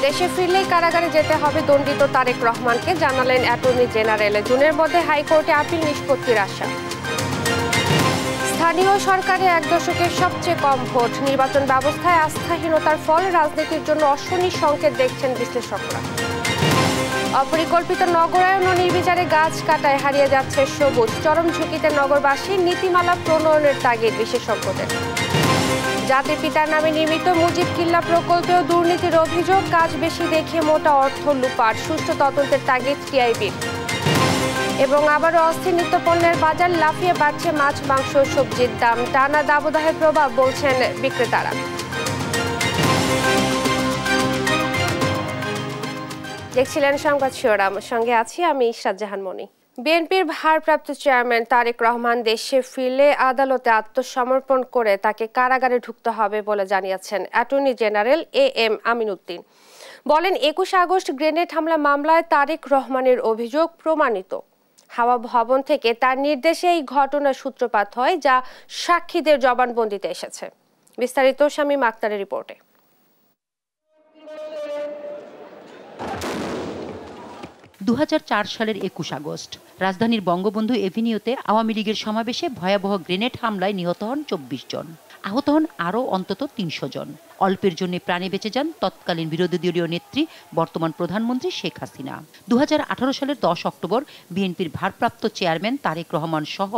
দেশে ফিরলেই কারাগারে যেতে হবে দণ্ডিত তারেক রহমানকে, জানালেন অ্যাটর্নি জেনারেল। জুনের মধ্যে হাইকোর্টে আপিল নিষ্পত্তির আশা। স্থানীয় সরকারে এক দশকের সবচেয়ে কম ভোট, নির্বাচন ব্যবস্থায় আস্থাহীনতার ফল, রাজনীতির জন্য অশনি সংকেত দেখছেন বিশ্লেষকরা। অপরিকল্পিত নগরায়ন ও নির্বিচারে গাছ কাটায় হারিয়ে যাচ্ছে সবুজ, চরম ঝুঁকিতে নগরবাসী, নীতিমালা প্রণয়নের তাগিদ বিশেষজ্ঞদের। জাতির পিতার নামে নির্মিত মুজিব কিল্লা প্রকল্পেও দুর্নীতির অভিযোগ, কাজ বেশি দেখে মোটা অর্থ লুপাট, সুষ্ঠু তদন্তের তাগিদ টিআইবির। এবং আবারও অস্থির নিত্যপণ্যের বাজার, লাফিয়ে বাড়ছে মাছ, মাংস, সবজির দাম, টানা দাবদাহের প্রভাব বলছেন বিক্রেতারা। দেখছিলেন সংবাদ শিরোনাম, সঙ্গে আছি আমি ইশরাত জাহান মনি। বিএনপির ভারপ্রাপ্ত চেয়ারম্যান তারেক রহমান দেশে ফিরলে আদালতে আত্মসমর্পণ করে তাকে কারাগারে ঢুকতে হবে বলে জানিয়েছেন attorney general AM Amin Uddin. বলেন, 21 আগস্ট গ্রেনেড হামলা মামলায় তারেক রহমানের অভিযোগ প্রমাণিত। হাওয়া ভবন থেকে তার নির্দেশে এই ঘটনার সূত্রপাত হয়, যা সাক্ষীদের জবানবন্দিতে এসেছে। বিস্তারিত শামীম আক্তারের রিপোর্টে। 2004 সালের 21 আগস্ট রাজধানীর বঙ্গবন্ধু এভিনিউতে আওয়ামী লীগের সমাবেশে ভয়াবহ গ্রেনেড হামলায় নিহত হন 24 জন, আহত হন আরও অন্তত 300 জন। অল্পের জন্য প্রাণে বেঁচে যান তৎকালীন বিরোধী দলীয় নেত্রী, বর্তমান প্রধানমন্ত্রী শেখ হাসিনা। 2018 সালের 10 অক্টোবর বিএনপির ভারপ্রাপ্ত চেয়ারম্যান তারেক রহমান সহ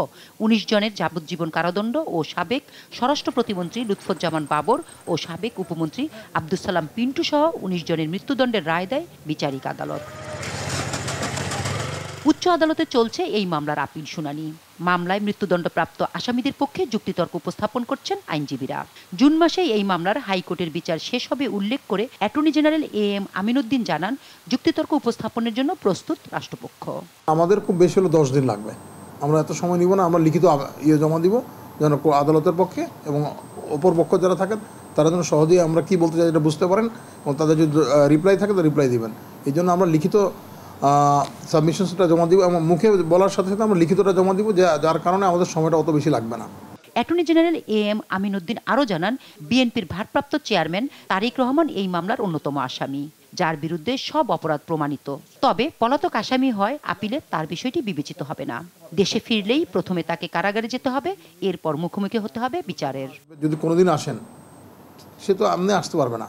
19 জনের যাবজ্জীবন কারাদণ্ড ও সাবেক স্বরাষ্ট্র প্রতিমন্ত্রী লুৎফুজ্জামান বাবর ও সাবেক উপমন্ত্রী আব্দুস সালাম পিন্টু সহ 19 জনের মৃত্যুদণ্ডের রায় দেয় বিচারিক আদালত। উচ্চ আদালতে চলছে এই মামলার আপিল শুনানি। মামলায় মৃত্যুদণ্ডপ্রাপ্ত আসামিদের পক্ষে যুক্তিতর্ক উপস্থাপন করছেন আইনজীবীরা। জুন মাসে এই মামলার হাইকোর্টের বিচার শেষ হবে উল্লেখ করে attorney general AM Amin Uddin জানান, যুক্তিতর্ক উপস্থাপনের জন্য প্রস্তুত রাষ্ট্রপক্ষ। আমাদের খুব বেশি হলো 10 দিন লাগবে, আমরা এত সময় নিব না। আমরা লিখিত জমা দিব যেন আদালতের পক্ষে এবং অপর পক্ষ যারা থাকেন তারা যেন সহজেই আমরা কি বলতে চাই এটা বুঝতে পারেন, এবং তাদের যদি রিপ্লাই থাকে তো রিপ্লাই দিবেন। এই জন্য আমরা লিখিত সাবমিশনসটা জমা দিব এবং মুখে বলার সাথে সাথে আমরা লিখিতটা জমা দিব, যার কারণে আমাদের সময়টা অত বেশি লাগবে না। Attorney general AM Amin Uddin আরও জানান, বিএনপির ভারপ্রাপ্ত চেয়ারম্যান তারেক রহমান এই মামলার অন্যতম আসামি, যার বিরুদ্ধে সব অপরাধ প্রমাণিত। তবে পলাতক আসামি হয় আপিলে তার বিষয়টি বিবেচিত হবে না। দেশে ফিরলেই প্রথমে তাকে কারাগারে যেতে হবে, এরপর মুখোমুখি হতে হবে বিচারের। যদি কোনোদিন আসেন, সে তো আপনি আসতে পারবে না,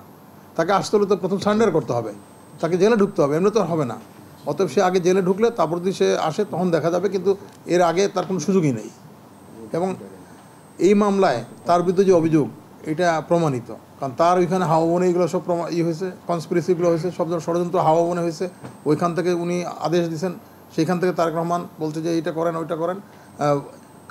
তাকে আসতে হলে তো প্রথম সারেন্ডার করতে হবে, তাকে জেলে ঢুকতে হবে, এমনি তো হবে না। অতএব সে আগে জেলে ঢুকলে তারপর যদি সে আসে তখন দেখা যাবে, কিন্তু এর আগে তার কোনো সুযোগই নেই। এবং এই মামলায় তার বিরুদ্ধে যে অভিযোগ এটা প্রমাণিত, কারণ তার ওইখানে হাওয়া বনে এগুলো সব হয়েছে, কনস্পিরেসিগুলো হয়েছে, সব ধরনের ষড়যন্ত্র হাওয়া বনে হয়েছে। ওইখান থেকে উনি আদেশ দিয়েছেন, সেইখান থেকে তারেক রহমান বলছে যে এইটা করেন ওইটা করেন,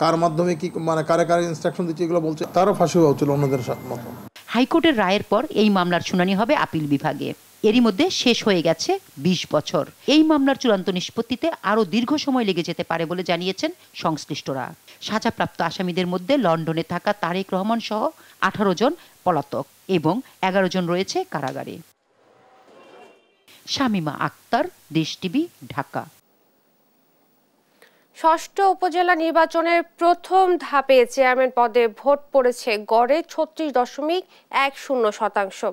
কার মাধ্যমে কি মানে কারে কারে ইনস্ট্রাকশন দিচ্ছে এগুলো বলছে। তারও ফাঁসি হওয়া হচ্ছিল অন্যদের মতো। হাইকোর্টের রায়ের পর এই মামলার শুনানি হবে আপিল বিভাগে। এরই মধ্যে শেষ হয়ে গেছে 20 বছর। এই মামলার চূড়ান্ত নিষ্পত্তিতে আরও দীর্ঘ সময় লেগে যেতে পারে বলে জানিয়েছেন সংশ্লিষ্টরা। সাজাপ্রাপ্ত আসামিদের মধ্যে লন্ডনে থাকা তারেক রহমান সহ 18 জন পলাতক এবং 11 জন রয়েছে কারাগারে। শামীমা আক্তার, দেশ টিভি, ঢাকা। ষষ্ঠ উপজেলা নির্বাচনের প্রথম ধাপে চেয়ারম্যান পদে ভোট পড়েছে গড়ে 36.10%,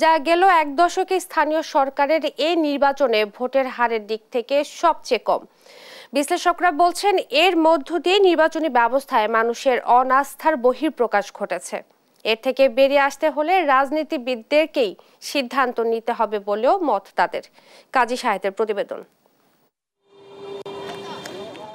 যা গেল এক দশকে স্থানীয় সরকারের এই নির্বাচনে ভোটের হারের দিক থেকে সবচেয়ে কম। বিশ্লেষকরা বলছেন, এর মধ্য দিয়ে নির্বাচনী ব্যবস্থায় মানুষের অনাস্থার বহিঃপ্রকাশ ঘটেছে। এর থেকে বেরিয়ে আসতে হলে রাজনীতিবিদদেরকেই সিদ্ধান্ত নিতে হবে বলেও মত তাদের। কাজী সাহেদের প্রতিবেদন।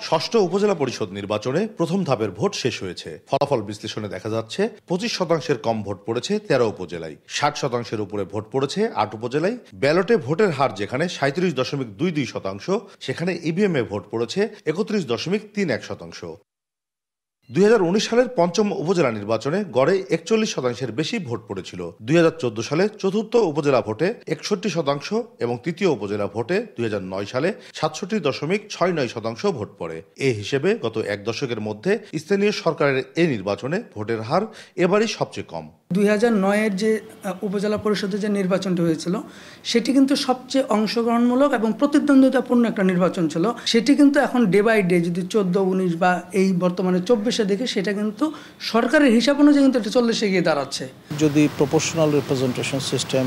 ষষ্ঠ উপজেলা পরিষদ নির্বাচনে প্রথম ধাপের ভোট শেষ হয়েছে। ফলাফল বিশ্লেষণে দেখা যাচ্ছে 25% কম ভোট পড়েছে 13 উপজেলায়, 60% উপরে ভোট পড়েছে 8 উপজেলায়। ব্যালটে ভোটের হার যেখানে 37.22%, সেখানে ইভিএম এ ভোট পড়েছে 31.31%। 2019 সালের পঞ্চম উপজেলা নির্বাচনে গড়ে 41% বেশি ভোট পড়েছিল। 2014 সালে চতুর্থ উপজেলা ভোটে 61% এবং তৃতীয় উপজেলা ভোটে 2009 সালে 67.69% ভোট পড়ে। এ হিসেবে গত এক দশকের মধ্যে স্থানীয় সরকারের এই নির্বাচনে ভোটের হার এবারই সবচেয়ে কম। 2009-এর যে উপজেলা পরিষদের যে নির্বাচনটি হয়েছিল, সেটি কিন্তু সবচেয়ে অংশগ্রহণমূলক এবং প্রতিদ্বন্দ্বিতাপূর্ণ একটা নির্বাচন ছিল। সেটি কিন্তু এখন ডে বাই ডে যদি 14, 19 বা এই বর্তমানে 24-এ দেখে, সেটা কিন্তু সরকারের হিসাব অনুযায়ী কিন্তু এটা 40-এ গিয়ে দাঁড়াচ্ছে। যদি প্রপোর্শনাল রিপ্রেজেন্টেশন সিস্টেম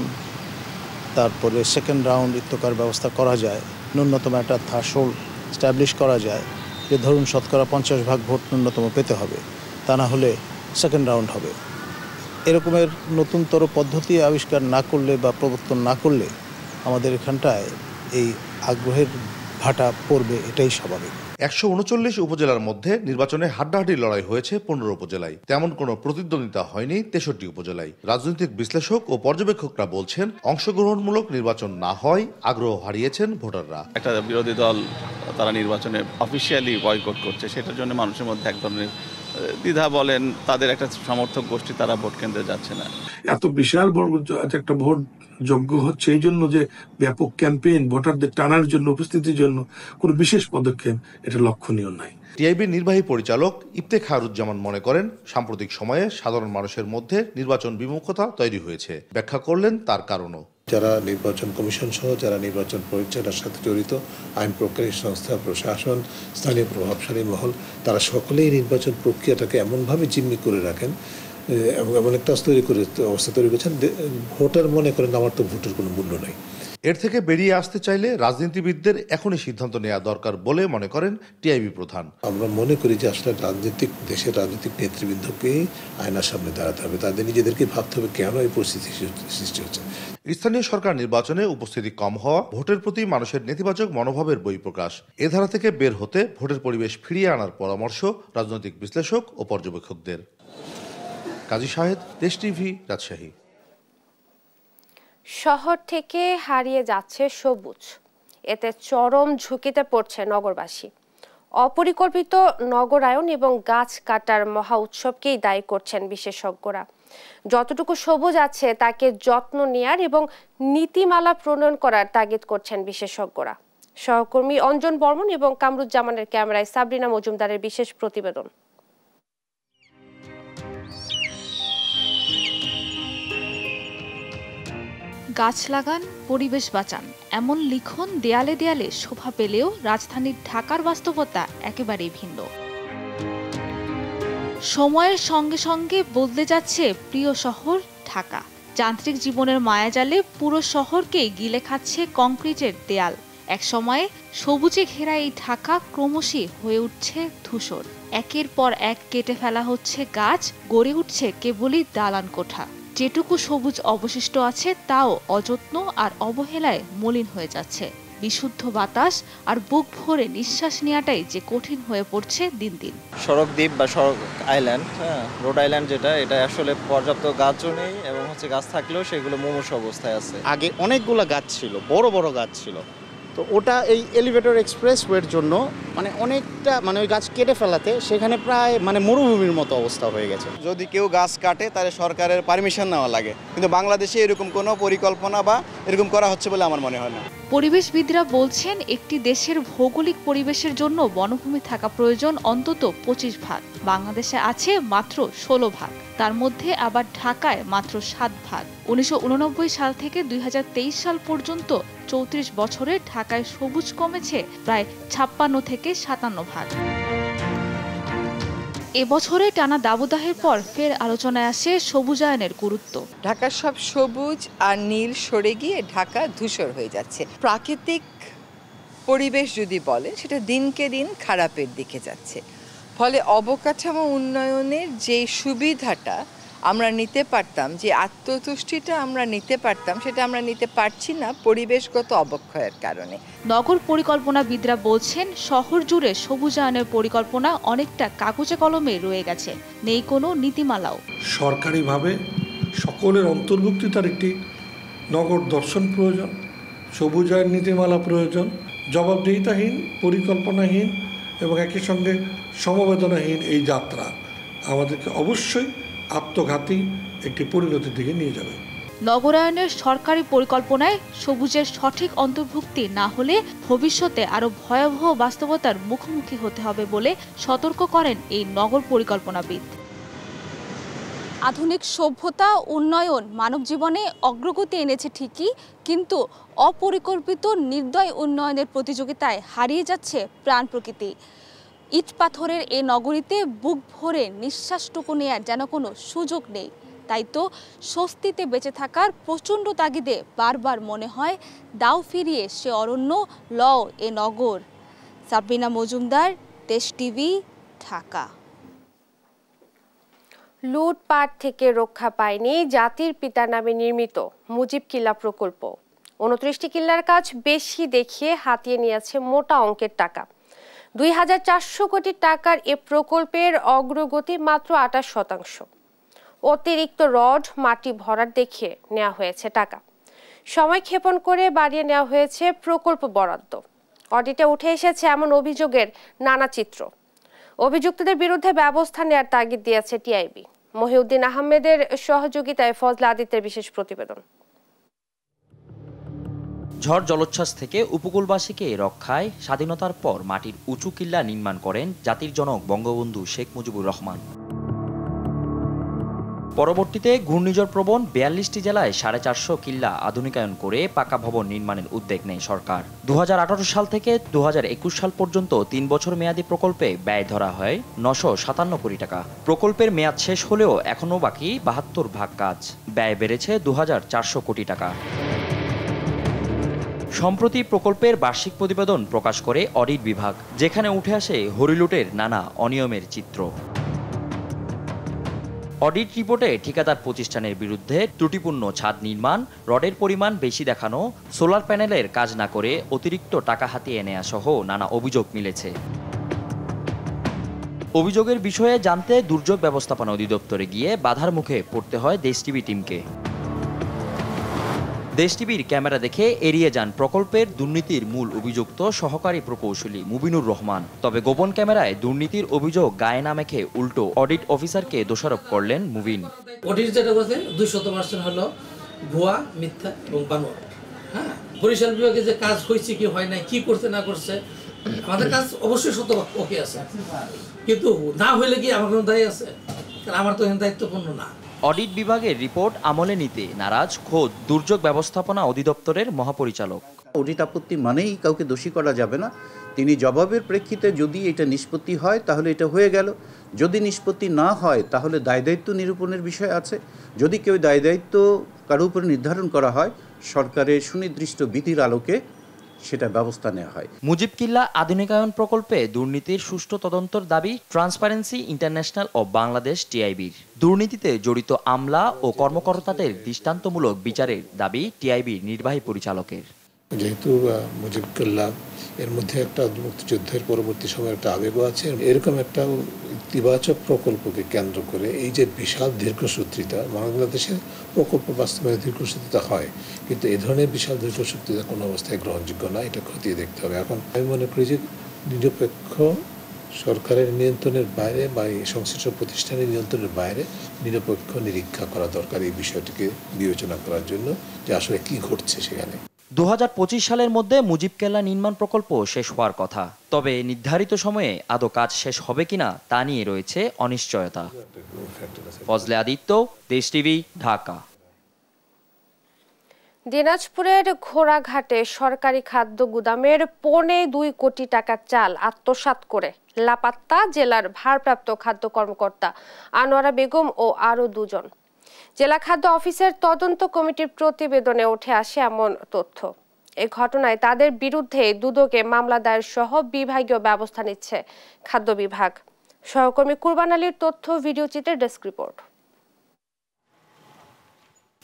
তারপরে সেকেন্ড রাউন্ড ইত্যকার ব্যবস্থা করা যায়, ন্যূনতম একটা থ্রেশহোল্ড স্ট্যাবলিশ করা যায় যে ধরুন শতকরা 50% ভোট ন্যূনতম পেতে হবে, তা না হলে সেকেন্ড রাউন্ড হবে। এরকমের নতুনতর পদ্ধতি আবিষ্কার না করলে বা প্রবর্তন না করলে আমাদের এখানটায় এই আগ্রহের ভাটা পড়বে, এটাই স্বাভাবিক। 139 উপজেলার মধ্যে নির্বাচনে হাড্ডাহাড্ডি লড়াই হয়েছে 15 উপজেলায়। তেমন কোনো প্রতিদ্বন্দ্বিতা হয়নি 63 উপজেলায়। রাজনৈতিক বিশ্লেষক ও পর্যবেক্ষকরা বলছেন, অংশগ্রহণমূলক নির্বাচন না হয় আগ্রহ হারিয়েছেন ভোটাররা। একটা বিরোধী দল তারা নির্বাচনে অফিসিয়ালি বয়কট করছে, সেটার জন্য মানুষের মধ্যে এক ধরনের দ্বিধা বলেন, তাদের একটা সমর্থক গোষ্ঠী তারা ভোট কেন্দ্রে যাচ্ছে না। এত বিশাল বড় একটা ভোট যোগ্য হচ্ছে এই জন্য যে ব্যাপক ক্যাম্পেইন ভোটারদের টানার জন্য, উপস্থিতির জন্য কোনো বিশেষ পদক্ষেপ এটা লক্ষণীয় নাই। টিআইবির নির্বাহী পরিচালক ইফতেখারুজ্জামান মনে করেন, সাম্প্রতিক সময়ে সাধারণ মানুষের মধ্যে নির্বাচন বিমুখতা তৈরি হয়েছে। ব্যাখ্যা করলেন তার কারণও। যারা নির্বাচন কমিশন সহ যারা নির্বাচন পরিচালনার সাথে জড়িত, আইন প্রক্রিয়া সংস্থা, প্রশাসন, স্থানীয় প্রভাবশালী মহল, তারা সকলেই নির্বাচন প্রক্রিয়াটাকে এমনভাবে জিম্মি করে রাখেন এবং এমন একটা অবস্থা তৈরি করেছেন, ভোটার মনে করেন আমার তো ভোটের কোনো মূল্য নেই। এর থেকে বেরিয়ে আসতে চাইলে রাজনীতিবিদদের এখনই সিদ্ধান্ত নেওয়া দরকার বলে মনে করেন টিআইবি প্রধান। আমরা মনে করি যে আসলে দেশের রাজনৈতিক নেতৃবৃন্দকেই আয়নার সামনে দাঁড়াতে হবে, তাদের নিজেদেরকে ভাবতে হবে কেন এই পরিস্থিতি সৃষ্টি হচ্ছে। স্থানীয় সরকার নির্বাচনে উপস্থিতি কম হওয়া, ভোটের প্রতি মানুষের নেতিবাচক মনোভাবের বহিঃপ্রকাশ, এ ধারা থেকে বের হতে ভোটের পরিবেশ ফিরিয়ে আনার পরামর্শ রাজনৈতিক বিশ্লেষক ও পর্যবেক্ষকদের। কাজী শাহেদ, দেশ টিভি, রাজশাহী। শহর থেকে হারিয়ে যাচ্ছে সবুজ, এতে চরম ঝুঁকিতে পড়ছে নগরবাসী। অপরিকল্পিত নগরায়ন এবং গাছ কাটার মহা উৎসবকেই দায়ী করছেন বিশেষজ্ঞরা। যতটুকু সবুজ আছে তাকে যত্ন নেয়ার এবং নীতিমালা প্রণয়ন করার তাগিদ করছেন বিশেষজ্ঞরা। সহকর্মী অঞ্জন বর্মন এবং কামরুজ্জামানের ক্যামেরায় সাবরিনা মজুমদারের বিশেষ প্রতিবেদন। গাছ লাগান, পরিবেশ বাঁচান, এমন লিখন দেয়ালে দেয়ালে শোভা পেলেও রাজধানীর ঢাকার বাস্তবতা একেবারেই ভিন্ন। সময়ের সঙ্গে সঙ্গে বদলে যাচ্ছে প্রিয় শহর ঢাকা। যান্ত্রিক জীবনের মায়াজালে পুরো শহরকেই গিলে খাচ্ছে কংক্রিটের দেয়াল। এক সময়ে সবুজে ঘেরা এই ঢাকা ক্রমশই হয়ে উঠছে ধূসর। একের পর এক কেটে ফেলা হচ্ছে গাছ, গড়ে উঠছে কেবলই দালান কোঠা। যেটুকু সবুজ অবশিষ্ট আছে তাও অযত্ন আর অবহেলায় মলিন হয়ে যাচ্ছে। বিশুদ্ধ বাতাস আর বুক ভরে নিঃশ্বাস নেওয়াটাই যে কঠিন হয়ে পড়ছে দিন দিন। সড়ক দ্বীপ বা সড়ক আইল্যান্ড, রোড আইল্যান্ড যেটা, এটা আসলে পর্যাপ্ত গাছও নেই এবং গাছ থাকলেও সেগুলো মুমূর্ষু অবস্থায় আছে। আগে অনেকগুলো গাছ ছিল, বড় বড় গাছ ছিল, তো ওটা এই এলিভেটর এক্সপ্রেসওয়ের জন্য অনেকটা ওই গাছ কেটে ফেলাতে সেখানে প্রায় মরুভূমির মতো অবস্থা হয়ে গেছে। যদি কেউ গাছ কাটে তাহলে সরকারের পারমিশন নেওয়া লাগে, কিন্তু বাংলাদেশে এরকম কোনো পরিকল্পনা বা এরকম করা হচ্ছে বলে আমার মনে হয় না। পরিবেশবিদরা বলছেন একটি দেশের ভৌগোলিক পরিবেশের জন্য বনভূমি থাকা প্রয়োজন অন্তত 25 ভাগ। বাংলাদেশে আছে মাত্র 16 ভাগ, তার মধ্যে আবার ঢাকায় মাত্র 7 ভাগ। 1989 সাল থেকে 2023 সাল পর্যন্ত 34 বছরে ঢাকায় সবুজ কমেছে প্রায় 56 থেকে 57 ভাগ। এবছরে টানা দাবদাহের পর ফের আলোচনায় আসে সবুজায়নের গুরুত্ব। ঢাকার সব সবুজ আর নীল সরে গিয়ে ঢাকা ধূসর হয়ে যাচ্ছে। প্রাকৃতিক পরিবেশ যদি বলে সেটা দিনকে দিন খারাপের দিকে যাচ্ছে। ফলে অবকাঠামো উন্নয়নের যে সুবিধাটা আমরা নিতে পারতাম, যে আত্মতুষ্টিটা আমরা নিতে পারতাম, সেটা আমরা নিতে পারছি না পরিবেশগত অবক্ষয়ের কারণে। নগর পরিকল্পনাবিদরা বলছেন শহর জুড়ে সবুজায়নের পরিকল্পনা অনেকটা কাগজে কলমে রয়ে গেছে, নেই কোনো নীতিমালাও। সরকারিভাবে সকলের অন্তর্ভুক্তিতার একটি নগর দর্শন প্রয়োজন, সবুজায়ন নীতিমালা প্রয়োজন। জবাবদিহিতাহীন, পরিকল্পনাহীন এবং একই সঙ্গে সমবেদনাহীন এই যাত্রা আমাদেরকে অবশ্যই আত্মঘাতী একটি পরিণতির দিকে নিয়ে যাবে। নগরায়নের সরকারি পরিকল্পনায় সবুজের সঠিক অন্তর্ভুক্তি না হলে ভবিষ্যতে আরো ভয়াবহ বাস্তবতার মুখোমুখি হতে হবে বলে সতর্ক করেন এই নগর পরিকল্পনাবিদ। আধুনিক সভ্যতা উন্নয়ন মানব জীবনে অগ্রগতি এনেছে ঠিকই, কিন্তু অপরিকল্পিত নির্দয় উন্নয়নের প্রতিযোগিতায় হারিয়ে যাচ্ছে প্রাণ প্রকৃতি। ইট পাথরের এ নগরীতে বুক ভরে নিঃশ্বাসটুকু নেয়ার যেন কোনো সুযোগ নেই। তাই তো স্বস্তিতে বেঁচে থাকার প্রচণ্ড তাগিদে বারবার মনে হয় দাও ফিরিয়ে সে অরণ্য লও এ নগর। সাবরিনা মজুমদার, দেশ টিভি, ঢাকা। লুটপাট থেকে রক্ষা পায়নি জাতির পিতা নামে নির্মিত মুজিব কিল্লা প্রকল্প। 29টি কিল্লার কাজ বেশি দেখিয়ে হাতিয়ে নিয়েছে মোটা অঙ্কের টাকা। 2400 কোটি টাকার এ প্রকল্পের অগ্রগতি মাত্র 28%। অতিরিক্ত রড মাটি ভরাট দেখিয়ে নেওয়া হয়েছে টাকা। সময় ক্ষেপণ করে বাড়িয়ে নেওয়া হয়েছে প্রকল্প বরাদ্দ। অডিটে উঠে এসেছে এমন অভিযোগের নানা চিত্র। অভিযুক্তদের বিরুদ্ধে ব্যবস্থা নেওয়ার তাগিদ দিয়েছে টিআইবি। মহিউদ্দিন আহমেদের সহযোগিতায় ফজলা আদিত্যের বিশেষ প্রতিবেদন। ঝড় জলোচ্ছ্বাস থেকে উপকূলবাসীকে রক্ষায় স্বাধীনতার পর মাটির উঁচু কিল্লা নির্মাণ করেন জাতির জনক বঙ্গবন্ধু শেখ মুজিবুর রহমান। পরবর্তীতে ঘূর্ণিঝড় প্রবণ 42টি জেলায় 450 কিল্লা আধুনিকায়ন করে পাকা ভবন নির্মাণের উদ্যোগ নেয় সরকার। 2018 সাল থেকে 2021 সাল পর্যন্ত 3 বছর মেয়াদী প্রকল্পে ব্যয় ধরা হয় 957 কোটি টাকা। প্রকল্পের মেয়াদ শেষ হলেও এখনও বাকি 72 ভাগ কাজ। ব্যয় বেড়েছে 2400 কোটি টাকা। সম্প্রতি প্রকল্পের বার্ষিক প্রতিবেদন প্রকাশ করে অডিট বিভাগ, যেখানে উঠে আসে হরিলুটের নানা অনিয়মের চিত্র। অডিট রিপোর্টে ঠিকাদার প্রতিষ্ঠানের বিরুদ্ধে ত্রুটিপূর্ণ ছাদ নির্মাণ, রডের পরিমাণ বেশি দেখানো, সোলার প্যানেলের কাজ না করে অতিরিক্ত টাকা হাতিয়ে নেওয়া সহ নানা অভিযোগ মিলেছে। অভিযোগের বিষয়ে জানতে দুর্যোগ ব্যবস্থাপনা অধিদপ্তরে গিয়ে বাধার মুখে পড়তে হয় দেশ টিভি টিমকে। দেশ টিভির ক্যামেরা দেখে এড়িয়ে যান প্রকল্পের দুর্নীতির মূল অভিযুক্ত সহকারী প্রকৌশলী মুবিনুর রহমান। তবে গোপন ক্যামেরায় দুর্নীতির অভিযোগ গায়ে না মেখে উল্টো অডিট অফিসারকে দোষারোপ করলেন মুবিন। অডিট যেটা বলছে 200% হলো ভুয়া, মিথ্যা এবং বানোয়াট। হ্যাঁ, বরিশাল বিভাগে যে কাজ হয়েছে কি হয় নাই, কি করছে না করছে, আমাদের কাজ অবশ্যই শত ওকে আছে, কিন্তু না হইলে কি আমার কোনো দায়ী আছে? আমার তো দায়িত্বপূর্ণ না। অডিট বিভাগের রিপোর্ট আমলে নিতে নারাজ খোদ দুর্যোগ ব্যবস্থাপনা অধিদপ্তরের মহাপরিচালক। অডিট আপত্তি মানেই কাউকে দোষী করা যাবে না। তিনি জবাবের প্রেক্ষিতে যদি এটা নিষ্পত্তি হয় তাহলে এটা হয়ে গেল, যদি নিষ্পত্তি না হয় তাহলে দায় দায়িত্ব নিরূপণের বিষয় আছে। যদি কেউ দায় দায়িত্ব কারো উপরে নির্ধারণ করা হয়, সরকারের সুনির্দিষ্ট বিধির আলোকে সেটা ব্যবস্থা নেওয়া হয়। মুজিব কিল্লা আধুনিকায়ন প্রকল্পে দুর্নীতির সুষ্ঠু তদন্তের দাবি ট্রান্সপারেন্সি ইন্টারন্যাশনাল ও বাংলাদেশ টিআইবির। দুর্নীতিতে জড়িত আমলা ও কর্মকর্তাদের দৃষ্টান্তমূলক বিচারের দাবি টিআইবির নির্বাহী পরিচালকের। যেহেতু মুজিব কিল্লা এর মধ্যে একটা মুক্তিযুদ্ধের পরবর্তী সময় একটা আবেগও আছে, এরকম একটা ইতিবাচক প্রকল্পকে কেন্দ্র করে এই যে বিশাল দীর্ঘসূত্রিতা, বাংলাদেশের প্রকল্প বাস্তবায়নে দীর্ঘসূত্রিতা হয়, কিন্তু এ ধরনের বিশাল দীর্ঘসূত্রিতা কোনো অবস্থায় গ্রহণযোগ্য না। এটা খতিয়ে দেখতে হবে। এখন আমি মনে করি যে নিরপেক্ষ সরকারের নিয়ন্ত্রণের বাইরে বা এই সংশ্লিষ্ট প্রতিষ্ঠানের নিয়ন্ত্রণের বাইরে নিরপেক্ষ নিরীক্ষা করা দরকার এই বিষয়টিকে বিবেচনা করার জন্য যে আসলে কি ঘটছে সেখানে। 2025 সালের মধ্যে মুজিব কিল্লা নির্মাণ প্রকল্প শেষ হওয়ার কথা, তবে নির্ধারিত সময়ে আদৌ কাজ শেষ হবে কিনা তা নিয়ে রয়েছে অনিশ্চয়তা। ফজলে আদিত্য, দেশ টিভি, ঢাকা। দিনাজপুরের ঘোড়াঘাটে সরকারি খাদ্য গুদামের 2.25 কোটি টাকার চাল আত্মসাৎ করে লাপাত্তা জেলার ভারপ্রাপ্ত খাদ্য কর্মকর্তা আনোয়ারা বেগম ও আরও 2 জন। জেলা খাদ্য অফিসের তদন্ত কমিটির প্রতিবেদনে উঠে আসে এমন তথ্য। এই ঘটনায় তাদের বিরুদ্ধে দুদকে মামলা দায়ের সহ বিভাগীয় ব্যবস্থা নিচ্ছে খাদ্য বিভাগ। সহকর্মী কুরবান আলীর তথ্য, ভিডিও চিত্রের ডেস্ক রিপোর্ট।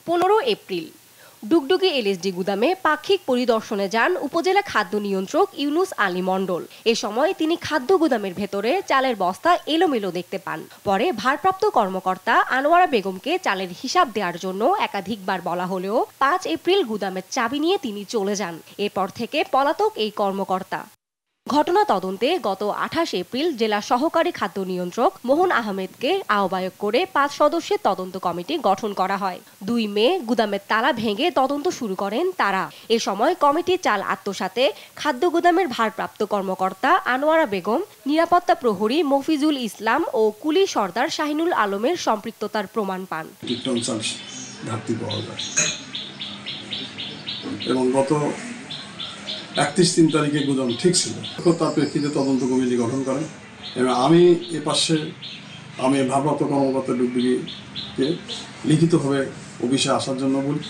15 এপ্রিল ডুগডুগি এলএসডি গুদামে পাক্ষিক পরিদর্শনে যান উপজেলা খাদ্য নিয়ন্ত্রক ইউনুস আলী মণ্ডল। এ সময় তিনি খাদ্য গুদামের ভেতরে চালের বস্তা এলোমেলো দেখতে পান। পরে ভারপ্রাপ্ত কর্মকর্তা আনোয়ারা বেগমকে চালের হিসাব দেওয়ার জন্য একাধিকবার বলা হলেও 5 এপ্রিল গুদামের চাবি নিয়ে তিনি চলে যান। এরপর থেকে পলাতক এই কর্মকর্তা। ঘটনা তদন্তে গত 28 এপ্রিল জেলা সহকারী খাদ্য নিয়ন্ত্রক মোহন আহমেদকে আহ্বায়ক করে 5 সদস্যের তদন্ত কমিটি গঠন করা হয়। 2 মে গুদামের তালা ভেঙে তদন্ত শুরু করেন তারা। এ সময় কমিটি চাল আত্মসাতে খাদ্য গুদামের ভারপ্রাপ্ত কর্মকর্তা আনোয়ারা বেগম, নিরাপত্তা প্রহরী মফিজুল ইসলাম ও কুলি সর্দার শাহিনুল আলমের সম্পৃক্ততার প্রমাণ পান। এবং গত 31 তারিখে গুদাম ঠিক ছিল, তার প্রেক্ষিতে তদন্ত কমিটি গঠন করেন এবং আমি এ পাশে ভারপ্রাপ্ত কর্মকর্তা ডুগডুগিকে লিখিতভাবে অফিসে আসার জন্য বলি।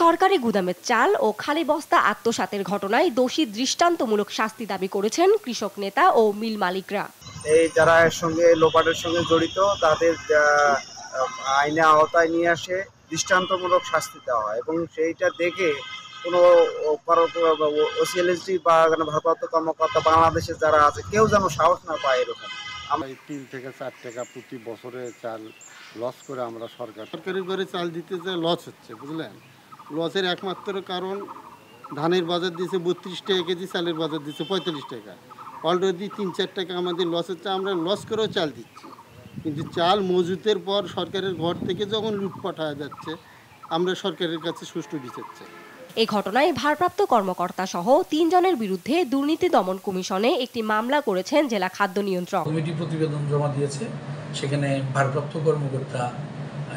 সরকারি গুদামের চাল ও খালি বস্তা আত্মসাতের ঘটনায় দোষী দৃষ্টান্তমূলক শাস্তি দাবি করেছেন কৃষক নেতা ও মিল মালিকরা। এই যারা এর সঙ্গে লোপাটের সঙ্গে জড়িত তাদের আইনে আওতায় নিয়ে আসে দৃষ্টান্তমূলক শাস্তি দেওয়া হয় এবং সেইটা দেখে কোনো ওসিএলএসডি বা ভারপ্রাপ্ত কর্মকর্তা বাংলাদেশে যারা আছে কেউ যেন সাহস না পায় এরকম। আমরা 3 থেকে 4 টাকা প্রতি বছরে চাল লস করে আমরা সরকারি ঘরে চাল দিতে যে লস হচ্ছে, বুঝলেন? লসের একমাত্র কারণ ধানের বাজার দিয়েছে 32 টাকা কেজি, চালের বাজার দিয়েছে 45 টাকা। অলরেডি 3-4 টাকা আমাদের লস হচ্ছে, আমরা লস করেও চাল দিচ্ছি। কিন্তু চাল মজুতের পর সরকারের ঘর থেকে যখন লুটপাট হয়ে যাচ্ছে, আমরা সরকারের কাছে সুষ্ঠু বিচার চাই। এই ঘটনায় ভারপ্রাপ্ত কর্মকর্তা সহ 3 জনের বিরুদ্ধে দুর্নীতি দমন কমিশনে একটি মামলা করেছেন জেলা খাদ্য নিয়ন্ত্রক। কমিটি প্রতিবেদন জমা দিয়েছে, সেখানে ভারপ্রাপ্ত কর্মকর্তা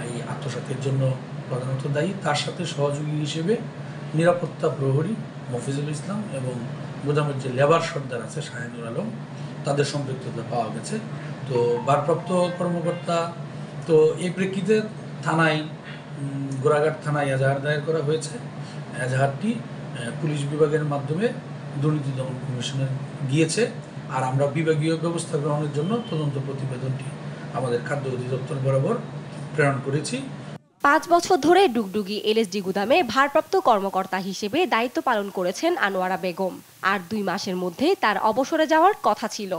এই আত্মসাতের জন্য প্রধানত দায়ী, তার সাথে সহযোগী হিসেবে নিরাপত্তা প্রহরী মফিজুল ইসলাম এবং গোদামের যে লেবার সর্দার আছে শাহিনুর আলম, তাদের সম্পৃক্ততা পাওয়া গেছে। তো ভারপ্রাপ্ত কর্মকর্তা তো এই প্রেক্ষিতে থানায় গোড়াঘাট থানায় এজাহার দায়ের করা হয়েছে। এজাহারটি পুলিশ বিভাগের মাধ্যমে দুর্নীতি দমন কমিশনে গিয়েছে, আর আমরা বিভাগীয় ব্যবস্থা গ্রহণের জন্য তদন্ত প্রতিবেদনটি আমাদের খাদ্য অধিদপ্তর বরাবর প্রেরণ করেছি। 5 বছর ধরে ডুগডুগি এলএসডি গুদামে ভারপ্রাপ্ত কর্মকর্তা হিসেবে দায়িত্ব পালন করেছেন আনোয়ারা বেগম, আর 2 মাসের মধ্যে তার অবসরে যাওয়ার কথা ছিল।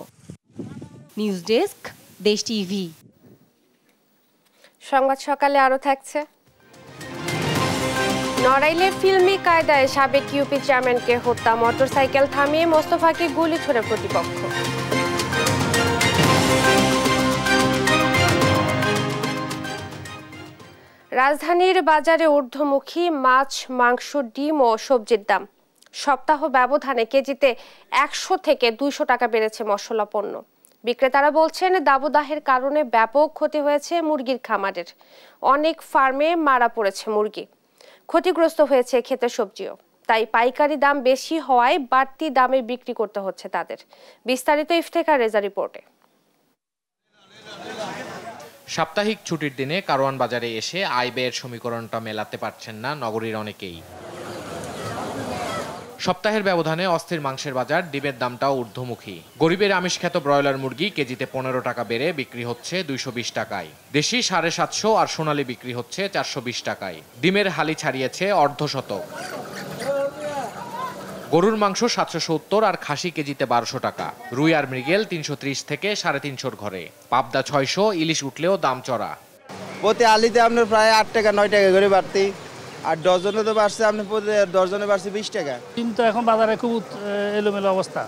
নিউজ ডেস্ক, দেশ টিভি। সংবাদ সকালে আরো থাকছে। নড়াইলে ফিল্মি কায়দায় সাবেক ইউপি চেয়ারম্যানকে হত্যা, মোটরসাইকেল থামিয়ে মোস্তফাকে গুলি ছোড়ে প্রতিপক্ষ। রাজধানীর বাজারে ঊর্ধ্বমুখী মাছ, মাংস, ডিম ও সবজির দাম। সপ্তাহ ব্যবধানে কেজিতে 100 থেকে 200 টাকা বেড়েছে মশলা পণ্য। বিক্রেতারা বলছেন দাবদাহের কারণে ব্যাপক ক্ষতি হয়েছে মুরগির খামারের। অনেক ফার্মে মারা পড়েছে মুরগি, ক্ষতিগ্রস্ত হয়েছে ক্ষেতের সবজিও। তাই পাইকারি দাম বেশি হওয়ায় বাড়তি দামে বিক্রি করতে হচ্ছে তাদের। বিস্তারিত ইফতেখার রেজা রিপোর্টে। সাপ্তাহিক ছুটির দিনে কারওয়ান বাজারে এসে আয় ব্যয়ের সমীকরণটা মেলাতে পারছেন না নগরীর অনেকেই। সপ্তাহের ব্যবধানে অস্থির মাংসের বাজার, ডিমের দামটাও ঊর্ধ্বমুখী। গরিবের আমিষখ্যাত ব্রয়লার মুরগি কেজিতে 15 টাকা বেড়ে বিক্রি হচ্ছে 220 টাকায়। দেশি 750 আর সোনালী বিক্রি হচ্ছে 420 টাকায়। ডিমের হালি ছাড়িয়েছে অর্ধশতক। গরুর মাংস 770 আর খাসি কেজিতে 1200 টাকা। রুই আর মৃগেল 330 থেকে 350 ঘরে। পাবদা 600, ইলিশ উঠলেও দাম চড়া। প্রতি আলিতে আপনার প্রায় 8 টাকা 9 টাকা করে বাড়তি, আর ডজনে তো বাড়ছে আপনি প্রতি ডজনে বাড়ছে 20 টাকা। কিন্তু এখন বাজারে খুব এলোমেলো অবস্থা,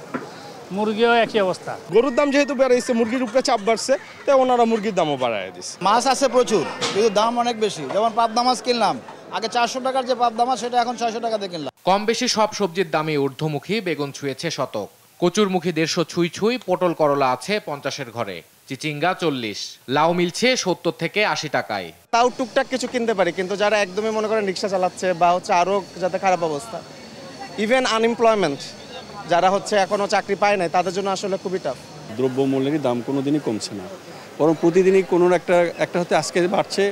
মুরগিও একই অবস্থা। গরুর দাম যেহেতু বেড়েছে, মুরগির উপরে চাপ বাড়ছে, তাই ওনারা মুরগির দামও বাড়ায় দিচ্ছে। মাছ আছে প্রচুর, কিন্তু দাম অনেক বেশি। যেমন পাবদা মাছ কিনলাম আগে 400 টাকার যে পাবদা মাছ, সেটা এখন 600 টাকা দিয়ে কিনলাম। কম বেশি সব সবজির দামই ঊর্ধ্বমুখী। বেগুন ছুঁয়েছে শতক, কচুরমুখী 150 ছুঁই, পটল করলা আছে 50-এর ঘরে, চিচিঙ্গা 40, লাউ মিলছে 70 থেকে 80 টাকায়। তাও টুকটাক কিছু কিনতে পারি, কিন্তু যারা একদমই মনে করেন রিক্সা চালাচ্ছে বা হচ্ছে আরো যাতে খারাপ অবস্থা, ইভেন আনএমপ্লয়মেন্ট যারা হচ্ছে এখনো চাকরি পায় নাই, তাদের জন্য আসলে খুবই টাফ। দ্রব্যমূল্যেরই দাম কোনোদিনই কমছে না, বরং প্রতিদিনই কোনো একটা হতে আজকে বাড়ছে,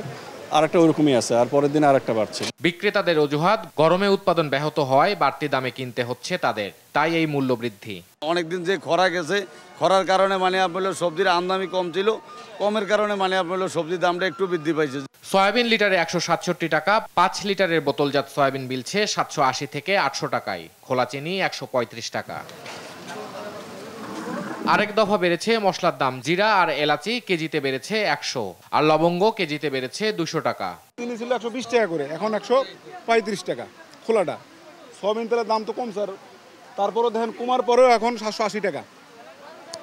আর একটা ওরকমই আছে, আর পরের দিন আর একটা বাড়ছে। বিক্রেতাদের অজুহাত গরমে উৎপাদন ব্যাহত হওয়ায় বাড়তি দামে কিনতে হচ্ছে তাদের, তাই এই মূল্য বৃদ্ধি। অনেকদিন যে খরা গেছে, খরার কারণে মানে আপনার সবজির আমদানি কম ছিল, কমের কারণে মানে আপনার সবজির দামটা একটু বৃদ্ধি পাইছে। সয়াবিন লিটারে 167 টাকা, 5 লিটারের বোতলজাত সয়াবিন মিলছে 780 থেকে 800 টাকায়, খোলা চিনি 135 টাকা। আরেক দফা বেড়েছে মশলার দাম। জিরা আর এলাচি কেজিতে বেড়েছে 100, আর লবঙ্গ কেজিতে বেড়েছে 200 টাকা। চিনি ছিল 120 টাকা করে, এখন 135 টাকা খোলাটা। সয়াবিন তেলের দাম তো কম স্যার, তারপরে দেখেন কমার পরেও এখন 780 টাকা।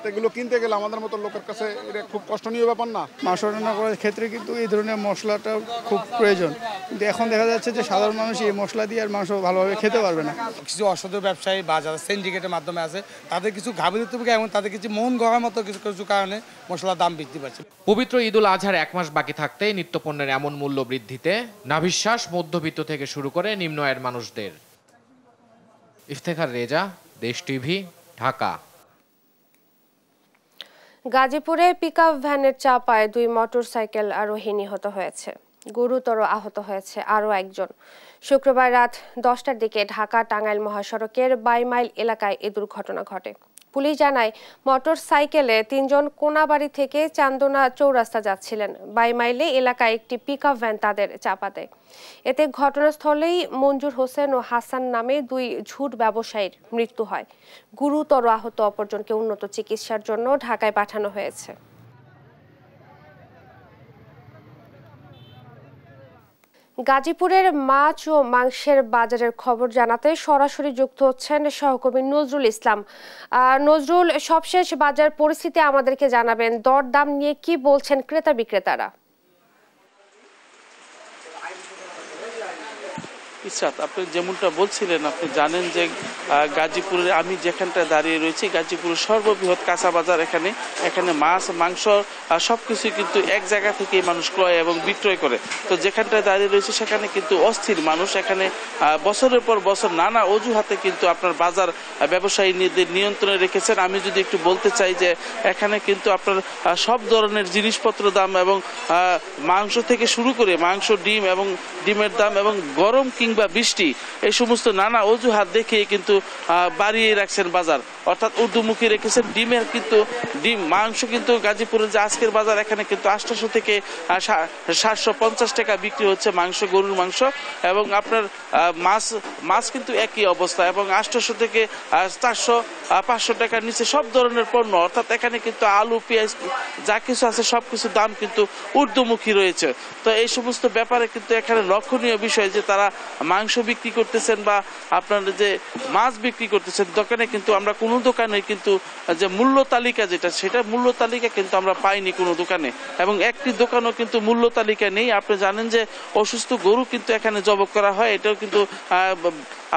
এগুলো কিনতে গেলে আমাদের মতো লোকের কাছে এটা খুব কষ্টনীয় ব্যাপার না। মাংস রান্না করার ক্ষেত্রে কিন্তু এই ধরনের মশলাটা খুব প্রয়োজন, কিন্তু এখন দেখা যাচ্ছে যে সাধারণ মানুষ এই মশলা দিয়ে আর মাংস ভালোভাবে খেতে পারবে না। কিছু অসাধু ব্যবসায়ী বা যারা সিন্ডিকেটের মাধ্যমে আছে, তাদের কিছু ঘাবড়িতে এবং তাদের কিছু মন গড়ার মতো কিছু কিছু কারণে মশলার দাম বৃদ্ধি পাচ্ছে। পবিত্র ঈদুল আজহার 1 মাস বাকি থাকতে নিত্যপণ্যের এমন মূল্য বৃদ্ধিতে নাভিশ্বাস মধ্যবিত্ত থেকে শুরু করে নিম্ন আয়ের মানুষদের। ইফতেখার রেজা, দেশ টিভি, ঢাকা। গাজীপুরে পিকআপ ভ্যানের চাপায় 2 মোটরসাইকেল আরোহী নিহত হয়েছে। গুরুতর আহত হয়েছে আরও একজন। শুক্রবার রাত 10টার দিকে ঢাকা টাঙ্গাইল মহাসড়কের 22 মাইল এলাকায় এই দুর্ঘটনা ঘটে। পুলিশ জানায় মোটর সাইকেলে 3 জন কোনাবাড়ি থেকে চান্দনা চৌরাস্তা যাচ্ছিলেন। 22 মাইলে এলাকায় একটি পিকআপ ভ্যান তাদের চাপা দেয়। এতে ঘটনাস্থলেই মঞ্জুর হোসেন ও হাসান নামে 2 ঝুট ব্যবসায়ীর মৃত্যু হয়। গুরুতর আহত অপরজনকে উন্নত চিকিৎসার জন্য ঢাকায় পাঠানো হয়েছে। গাজীপুরের মাছ ও মাংসের বাজারের খবর জানাতে সরাসরি যুক্ত হচ্ছেন সহকর্মী নজরুল ইসলাম। নজরুল, সবশেষ বাজার পরিস্থিতি আমাদেরকে জানাবেন। দরদাম নিয়ে কি বলছেন ক্রেতা বিক্রেতারা? ইসরাত, আপনি যেমনটা বলছিলেন, আপনি জানেন যে গাজীপুরের আমি যেখানটায় দাঁড়িয়ে রয়েছি গাজীপুরের সর্ববৃহৎ কাঁচা বাজার। এখানে মাছ মাংস সব কিছুই কিন্তু এক জায়গা থেকেই মানুষ ক্রয় এবং বিক্রয় করে। তো যেখানটায় দাঁড়িয়ে রয়েছে সেখানে কিন্তু অস্থির মানুষ। এখানে বছরের পর বছর নানা অজুহাতে কিন্তু আপনার বাজার ব্যবসায়ীদের নিয়ন্ত্রণে রেখেছেন। আমি যদি একটু বলতে চাই যে এখানে কিন্তু আপনার সব ধরনের জিনিসপত্র দাম এবং মাংস থেকে শুরু করে মাংস, ডিম এবং ডিমের দাম এবং গরম কিংবা বৃষ্টি এই সমস্ত নানা অজুহাত দেখিয়ে কিন্তু বাড়িয়ে রাখছেন বাজার, অর্থাৎ ঊর্ধ্বমুখী রেখেছেন। ডিম মাংস কিন্তু গাজীপুরের যে আজকের বাজার এখানে কিন্তু 800 থেকে 750 টাকা বিক্রি হচ্ছে মাংস, গরুর মাংস। এবং আপনার মাছ কিন্তু একই অবস্থা এবং 800 থেকে 400-500 টাকার নিচে সব ধরনের পণ্য, অর্থাৎ এখানে কিন্তু আলু পেঁয়াজ যা কিছু আছে সব কিছুর দাম কিন্তু ঊর্ধ্বমুখী রয়েছে। তো এই সমস্ত ব্যাপারে কিন্তু এখানে লক্ষণীয় বিষয় যে তারা মাংস বিক্রি করতেছেন বা আপনার যে মাছ বিক্রি করতেছেন দোকানে, কিন্তু আমরা কোনো দোকানে কিন্তু যে মূল্য তালিকা সেটা মূল্য তালিকা কিন্তু আমরা পাইনি কোনো দোকানে, এবং একটি দোকানও কিন্তু মূল্য তালিকা নেই। আপনি জানেন যে অসুস্থ গরু কিন্তু এখানে জবাই করা হয়, এটাও কিন্তু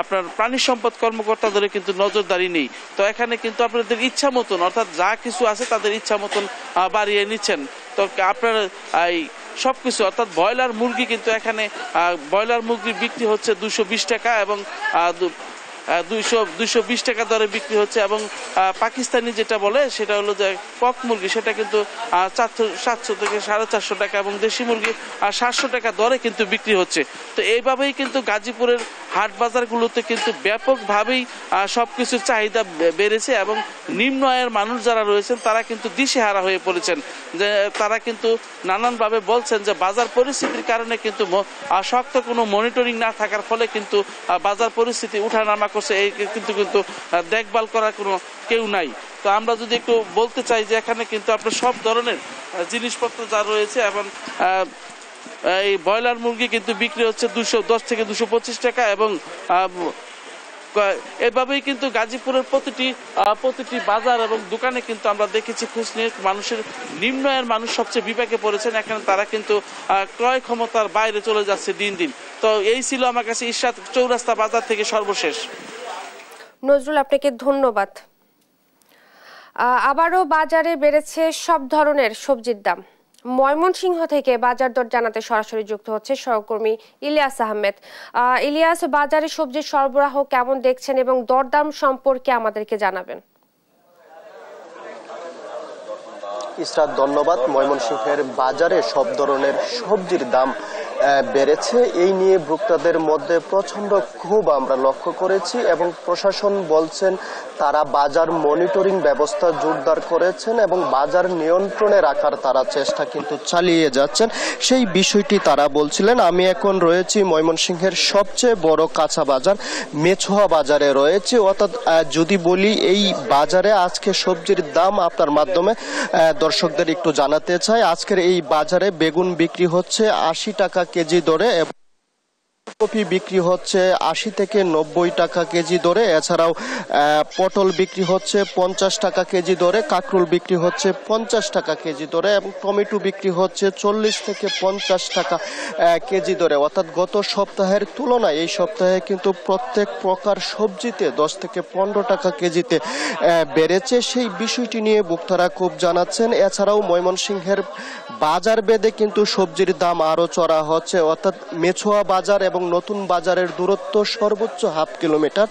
আপনার প্রাণী সম্পদ কর্মকর্তাদের কিন্তু নজরদারি নেই। তো এখানে কিন্তু আপনাদের ইচ্ছা মতন, অর্থাৎ যা কিছু আছে তাদের ইচ্ছা মতন বাড়িয়ে নিচ্ছেন। তো আপনার সবকিছু, অর্থাৎ ব্রয়লার মুরগি কিন্তু এখানে ব্রয়লার মুরগির বিক্রি হচ্ছে 220 টাকা এবং 220 টাকা দরে বিক্রি হচ্ছে। এবং পাকিস্তানি যেটা বলে সেটা হলো যে কক মুরগি, সেটা কিন্তু 700 থেকে 450 টাকা এবং দেশি মুরগি 700 টাকা দরে কিন্তু বিক্রি হচ্ছে। তো এইভাবেই কিন্তু গাজীপুরের হাট বাজারগুলোতে কিন্তু ব্যাপকভাবেই সবকিছুর চাহিদা বেড়েছে এবং নিম্ন আয়ের মানুষ যারা রয়েছেন তারা কিন্তু দিশেহারা হয়ে পড়েছেন। যে তারা কিন্তু নানানভাবে বলছেন যে বাজার পরিস্থিতির কারণে কিন্তু শক্ত কোনো মনিটরিং না থাকার ফলে কিন্তু বাজার পরিস্থিতি উঠানামা করছে, এই কিন্তু দেখভাল করার কোনো কেউ নাই। তো আমরা যদি একটু বলতে চাই যে এখানে কিন্তু আপনার সব ধরনের জিনিসপত্র যা রয়েছে এবং এই ব্রয়লার মুরগি কিন্তু বিক্রি হচ্ছে 210 থেকে 225 টাকা এবং এভাবেই কিন্তু গাজীপুরের প্রতিটি বাজার এবং দোকানে কিন্তু আমরা দেখেছি খোঁজ নিয়ে মানুষের নিম্ন আয়ের মানুষ সবচেয়ে বিপাকে পড়েছেন। এখানে তারা কিন্তু ক্রয় ক্ষমতার বাইরে চলে যাচ্ছে দিন দিন। তো এই ছিল আমার কাছে ইরশাদ চৌরাস্তা বাজার থেকে সর্বশেষ। নজরুল, আপনাকে ধন্যবাদ। আবারও বাজারে বেড়েছে সব ধরনের সবজির দাম। ময়মনসিংহ থেকে বাজার দর জানাতে সরাসরি যুক্ত হচ্ছে সহকর্মী ইলিয়াস আহমেদ। ইলিয়াস, বাজারে সবজির সরবরাহ কেমন দেখছেন এবং দরদাম সম্পর্কে আমাদেরকে জানাবেন। ইসরাত, ধন্যবাদ। ময়মনসিংহের বাজারে সব ধরনের সবজির দাম বেড়েছে, এই নিয়ে ভোক্তাদের মধ্যে প্রচন্ড ক্ষোভ আমরা লক্ষ্য করেছি এবং প্রশাসন বলছেন তারা বাজার মনিটরিং ব্যবস্থা জোরদার করেছেন এবং বাজার নিয়ন্ত্রণে রাখার তারা চেষ্টা কিন্তু চালিয়ে যাচ্ছেন, সেই বিষয়টি তারা বলছিলেন। আমি এখন রয়েছি ময়মনসিংহের সবচেয়ে বড় কাঁচা বাজার মেছোয়া বাজারে রয়েছে। অর্থাৎ যদি বলি এই বাজারে আজকে সবজির দাম আপনার মাধ্যমে দর্শকদের একটু জানাতে চাই। আজকের এই বাজারে বেগুন বিক্রি হচ্ছে 80 টাকা কেজি দরে, কপি বিক্রি হচ্ছে 80 থেকে 90 টাকা কেজি দরে, এছাড়াও পটল বিক্রি হচ্ছে 50 টাকা কেজি দরে, কাঁকরোল বিক্রি হচ্ছে 50 টাকা কেজি দরে এবং টমেটো বিক্রি হচ্ছে 40 থেকে 50 টাকা কেজি দরে। অর্থাৎ গত সপ্তাহের তুলনায় এই সপ্তাহে কিন্তু প্রত্যেক প্রকার সবজিতে 10 থেকে 15 টাকা কেজিতে বেড়েছে, সেই বিষয়টি নিয়ে ভোক্তারা খুব জানাচ্ছেন। এছাড়াও ময়মনসিংহের বাজার ভেদে কিন্তু সবজির দাম আরো চড়া হচ্ছে, অর্থাৎ মেছোয়া বাজার এবং নতুন বাজারের দূরত্ব সর্বোচ্চ হাফ কিলোমিটার।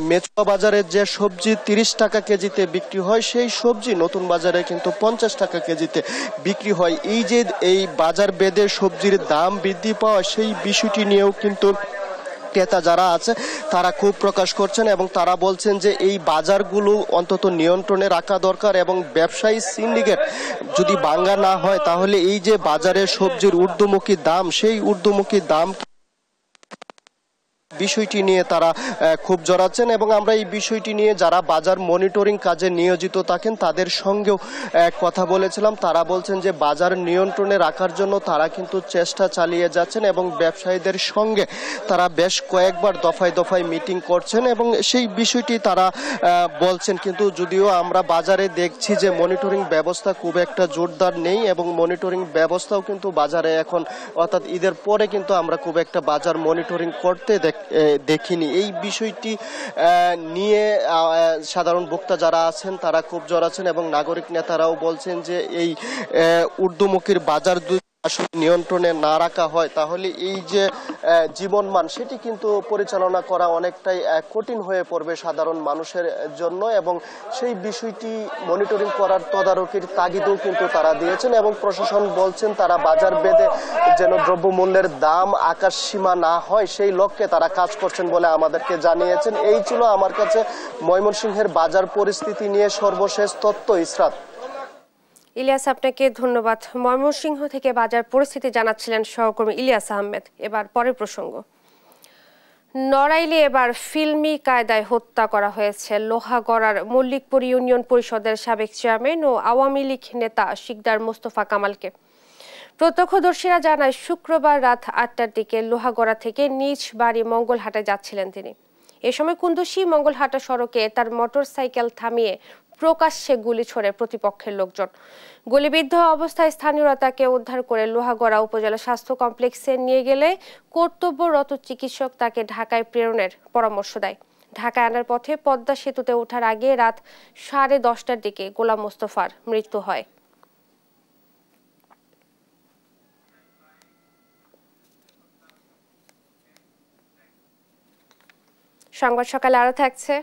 মেচুয়া বাজারে যে সবজি 30 টাকা কেজিতে বিক্রি হয় সেই সবজি নতুন বাজারে কিন্তু 50 টাকা কেজিতে বিক্রি হয়। এই যে এই বাজার বেঁধে সবজির দাম বৃদ্ধি পাওয়া, সেই বিষয়টি নিয়েও কিন্তু ক্রেতা যারা আছে তারা ক্ষোভ প্রকাশ করছেন এবং তারা বলছেন যে এই বাজারগুলো অন্তত নিয়ন্ত্রণে রাখা দরকার এবং ব্যবসায়ী সিন্ডিকেট যদি ভাঙা না হয় তাহলে এই যে বাজারে সবজির ঊর্ধ্বমুখী দাম, সেই ঊর্ধ্বমুখী দাম বিষয়টি নিয়ে তারা খুব জড়াচ্ছেন এবং আমরা এই বিষয়টি নিয়ে যারা বাজার মনিটরিং কাজে নিয়োজিত থাকেন তাদের সঙ্গেও কথা বলেছিলাম। তারা বলছেন যে বাজার নিয়ন্ত্রণে রাখার জন্য তারা কিন্তু চেষ্টা চালিয়ে যাচ্ছেন এবং ব্যবসায়ীদের সঙ্গে তারা বেশ কয়েকবার দফায় দফায় মিটিং করছেন এবং সেই বিষয়টি তারা বলছেন। কিন্তু যদিও আমরা বাজারে দেখছি যে মনিটরিং ব্যবস্থা খুব একটা জোরদার নেই এবং মনিটরিং ব্যবস্থাও কিন্তু বাজারে এখন অর্থাৎ ঈদের পরে কিন্তু আমরা খুব একটা বাজার মনিটরিং করতে দেখিনি। এই বিষয়টি নিয়ে সাধারণ ভোক্তা যারা আছেন তারা খুব জড়াচ্ছেন এবং নাগরিক নেতারাও বলছেন যে এই ঊর্ধ্বমুখীর বাজার আসলে নিয়ন্ত্রণে না রাখা হয় তাহলে এই যে জীবনমান সেটি কিন্তু পরিচালনা করা অনেকটাই কঠিন হয়ে পড়বে সাধারণ মানুষের জন্য এবং সেই বিষয়টি মনিটরিং করার তদারকির তাগিদও কিন্তু তারা দিয়েছেন এবং প্রশাসন বলছেন তারা বাজার বেঁধে যেন দ্রব্যমূল্যের দাম আকাশ সীমা না হয় সেই লক্ষ্যে তারা কাজ করছেন বলে আমাদেরকে জানিয়েছেন। এই ছিল আমার কাছে ময়মনসিংহের বাজার পরিস্থিতি নিয়ে সর্বশেষ তথ্য। ইসরাত। ইলিয়াস, আপনাকে ধন্যবাদ। ময়মনসিংহ থেকে বাজার পরিস্থিতি জানাচ্ছিলেন সহকর্মী ইলিয়াস আহমেদ। এবার পরের প্রসঙ্গ। নড়াইলে এবার ফিল্মি কায়দায় হত্যা করা হয়েছে লোহাগড়ার মল্লিকপুর ইউনিয়ন পরিষদের সাবেক চেয়ারম্যান ও আওয়ামী লীগ নেতা শিকদার মোস্তফা কামালকে। প্রত্যক্ষদর্শীরা জানায় শুক্রবার রাত 8টার দিকে লোহাগড়া থেকে নিজ বাড়ি মঙ্গলহাটে যাচ্ছিলেন তিনি। এ সময় কুন্দুশি মঙ্গলহাটা সড়কে তার মোটরসাইকেল থামিয়ে প্রকাশ্যে গুলি ছোড়ে প্রতিপক্ষের লোকজন। গুলিবিদ্ধ অবস্থায় স্থানীয়রা তাকে উদ্ধার করে লোহাগড়া উপজেলা স্বাস্থ্য কমপ্লেক্সে নিয়ে গেলে কর্তব্যরত চিকিৎসক তাকে ঢাকায় প্রেরণের পরামর্শ দেয়। ঢাকায় আনার পথে পদ্মা সেতুতে ওঠার আগে রাত 10:30টার দিকে গোলাম মোস্তফার মৃত্যু হয়। সংবাদ সকালে আরো থাকছে।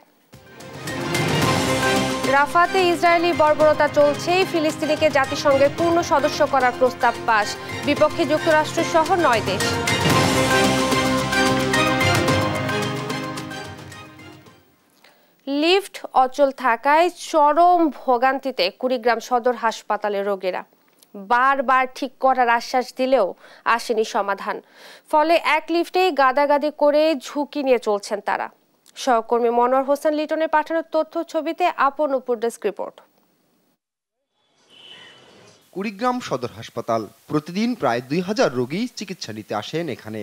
রাফাতে ইসরায়েলি বর্বরতা চলছে, ফিলিস্তিনিকে জাতিসংঘের পূর্ণ সদস্য করার প্রস্তাব পাস, বিপক্ষে যুক্তরাষ্ট্র সহ 9 দেশ। লিফট অচল থাকায় চরম ভোগান্তিতে কুড়িগ্রাম সদর হাসপাতালের রোগীরা। বারবার ঠিক করার আশ্বাস দিলেও আসেনি সমাধান, ফলে এক লিফটেই গাদাগাদি করে ঝুঁকি নিয়ে চলছেন তারা। সহকর্মী মনোয়ার হোসেন লিটনের পাঠানো তথ্য ছবিতে আপন উপর ডেস্ক রিপোর্ট। কুড়িগ্রাম সদর হাসপাতাল প্রতিদিন প্রায় 2000 রোগী চিকিৎসা নিতে আসেন এখানে।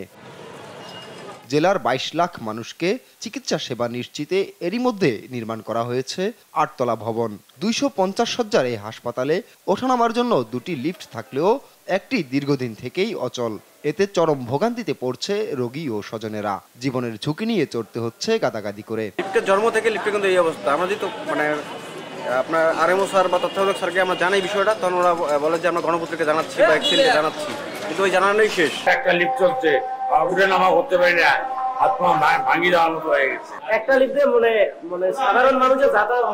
জেলার 22 লাখ মানুষকে চিকিৎসা সেবা নিশ্চিতে এরই মধ্যে নির্মাণ করা হয়েছে 8 তলা ভবন। 250 শয্যার এই হাসপাতালে ওঠানামার জন্য 2টি লিফট থাকলেও একটি দীর্ঘদিন থেকেই অচল। এতে চরম ভোগান্তিতে পড়ছে রোগী ও স্বজনেরা। জীবনের ঝুঁকি নিয়ে চড়তে হচ্ছে গাদাগাদি করে। লিফটের জন্ম থেকে লিফটে কিন্তু এই অবস্থা। আমরা যেহেতু আপনার আরএমও স্যার বা তত্ত্বাবধায়ক স্যারকে আমরা জানাই বিষয়টা, তখন ওরা বলে যে আমরা গণপত্রিকা জানাচ্ছি বা এক্সেলকে জানাচ্ছি, কিন্তু ওই জানানোই শেষ। একটা লিফট চলছে, উঠে নামা করতে পারি না, হাত পা ভাঙি দেওয়ার মতো হয়ে গেছে। একটা লিফট দিয়ে সাধারণ মানুষের যাতায়াত